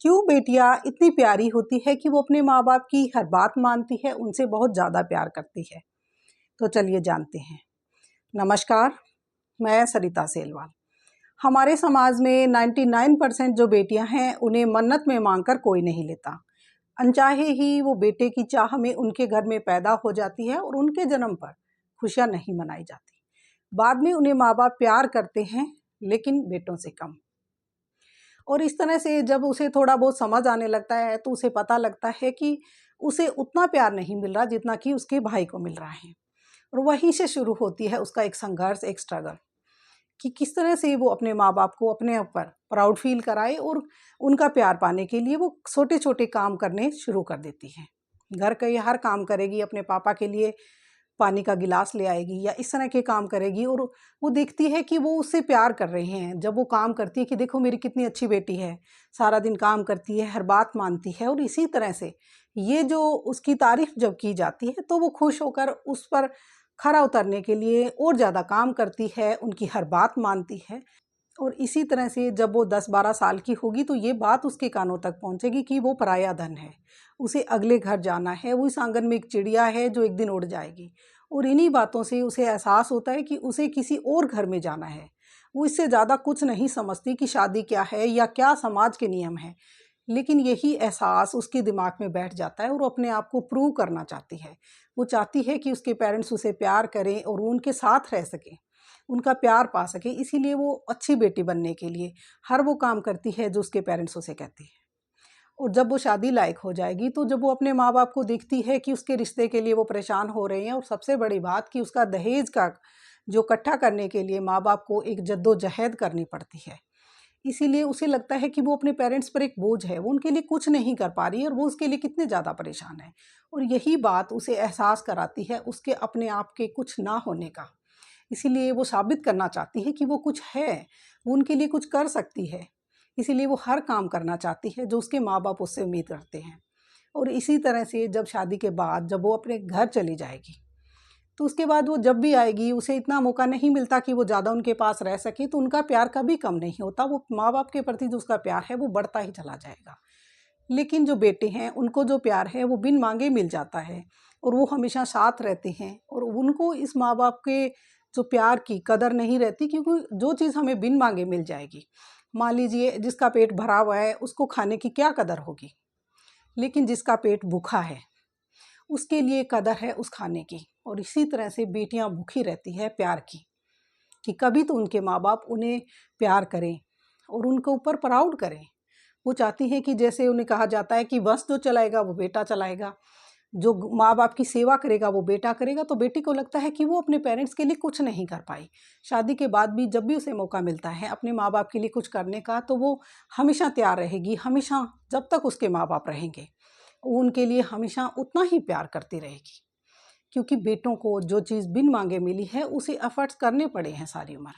क्यों बेटियां इतनी प्यारी होती है कि वो अपने माँ बाप की हर बात मानती है, उनसे बहुत ज़्यादा प्यार करती है। तो चलिए जानते हैं। नमस्कार, मैं सरिता सेलवाल। हमारे समाज में 99% जो बेटियां हैं उन्हें मन्नत में मांगकर कोई नहीं लेता। अनचाहे ही वो बेटे की चाह में उनके घर में पैदा हो जाती है और उनके जन्म पर खुशियां नहीं मनाई जाती। बाद में उन्हें माँ बाप प्यार करते हैं, लेकिन बेटों से कम। और इस तरह से जब उसे थोड़ा बहुत समझ आने लगता है तो उसे पता लगता है कि उसे उतना प्यार नहीं मिल रहा जितना कि उसके भाई को मिल रहा है। और वहीं से शुरू होती है उसका एक संघर्ष, एक स्ट्रगल, कि किस तरह से वो अपने माँ बाप को अपने ऊपर प्राउड फील कराए और उनका प्यार पाने के लिए वो छोटे छोटे काम करने शुरू कर देती है। घर के हर काम करेगी, अपने पापा के लिए पानी का गिलास ले आएगी या इस तरह के काम करेगी। और वो देखती है कि वो उससे प्यार कर रहे हैं। जब वो काम करती है कि देखो मेरी कितनी अच्छी बेटी है, सारा दिन काम करती है, हर बात मानती है, और इसी तरह से ये जो उसकी तारीफ जब की जाती है तो वो खुश होकर उस पर खरा उतरने के लिए और ज़्यादा काम करती है, उनकी हर बात मानती है। और इसी तरह से जब वो 10-12 साल की होगी तो ये बात उसके कानों तक पहुंचेगी कि वो पराया धन है, उसे अगले घर जाना है, वो इस आंगन में एक चिड़िया है जो एक दिन उड़ जाएगी। और इन्हीं बातों से उसे एहसास होता है कि उसे किसी और घर में जाना है। वो इससे ज़्यादा कुछ नहीं समझती कि शादी क्या है या क्या समाज के नियम हैं। लेकिन यही एहसास उसके दिमाग में बैठ जाता है और वो अपने आप को प्रूव करना चाहती है। वो चाहती है कि उसके पेरेंट्स उसे प्यार करें और वो उनके साथ रह सकें, उनका प्यार पा सके। इसीलिए वो अच्छी बेटी बनने के लिए हर वो काम करती है जो उसके पेरेंट्स उसे कहते हैं। और जब वो शादी लायक हो जाएगी तो जब वो अपने माँ बाप को देखती है कि उसके रिश्ते के लिए वो परेशान हो रहे हैं, और सबसे बड़ी बात कि उसका दहेज का जो इकट्ठा करने के लिए माँ बाप को एक जद्दोजहद करनी पड़ती है, इसीलिए उसे लगता है कि वो अपने पेरेंट्स पर एक बोझ है, वो उनके लिए कुछ नहीं कर पा रही है और वो उसके लिए कितने ज़्यादा परेशान है। और यही बात उसे एहसास कराती है उसके अपने आप के कुछ ना होने का। इसीलिए वो साबित करना चाहती है कि वो कुछ है, वो उनके लिए कुछ कर सकती है। इसीलिए वो हर काम करना चाहती है जो उसके माँ बाप उससे उम्मीद करते हैं। और इसी तरह से जब शादी के बाद जब वो अपने घर चली जाएगी तो उसके बाद वो जब भी आएगी उसे इतना मौका नहीं मिलता कि वो ज़्यादा उनके पास रह सके, तो उनका प्यार कभी कम नहीं होता। वो माँ बाप के प्रति जो उसका प्यार है वो बढ़ता ही चला जाएगा। लेकिन जो बेटे हैं उनको जो प्यार है वो बिन मांगे मिल जाता है और वो हमेशा साथ रहते हैं। और उनको इस माँ बाप के जो प्यार की कदर नहीं रहती, क्योंकि जो चीज़ हमें बिन मांगे मिल जाएगी, मान लीजिए जिसका पेट भरा हुआ है उसको खाने की क्या कदर होगी, लेकिन जिसका पेट भूखा है उसके लिए कदर है उस खाने की। और इसी तरह से बेटियां भूखी रहती है प्यार की, कि कभी तो उनके माँ बाप उन्हें प्यार करें और उनके ऊपर प्राउड करें। वो चाहती हैं कि जैसे उन्हें कहा जाता है कि वंश जो चलाएगा वो बेटा चलाएगा, जो माँ बाप की सेवा करेगा वो बेटा करेगा। तो बेटी को लगता है कि वो अपने पेरेंट्स के लिए कुछ नहीं कर पाई। शादी के बाद भी जब भी उसे मौका मिलता है अपने माँ बाप के लिए कुछ करने का, तो वो हमेशा तैयार रहेगी, हमेशा जब तक उसके माँ बाप रहेंगे वो उनके लिए हमेशा उतना ही प्यार करती रहेगी। क्योंकि बेटों को जो चीज़ बिन मांगे मिली है उसे एफर्ट्स करने पड़े हैं सारी उम्र।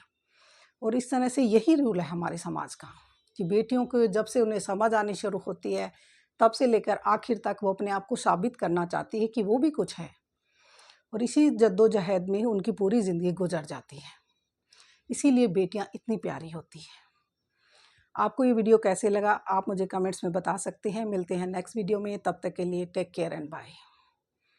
और इस तरह से यही रूल है हमारे समाज का, कि बेटियों को जब से उन्हें समझ आनी शुरू होती है तब से लेकर आखिर तक वो अपने आप को साबित करना चाहती है कि वो भी कुछ है। और इसी जद्दोजहद में उनकी पूरी ज़िंदगी गुजर जाती है। इसीलिए बेटियां इतनी प्यारी होती हैं। आपको ये वीडियो कैसे लगा आप मुझे कमेंट्स में बता सकते हैं। मिलते हैं नेक्स्ट वीडियो में, तब तक के लिए टेक केयर एंड बाय।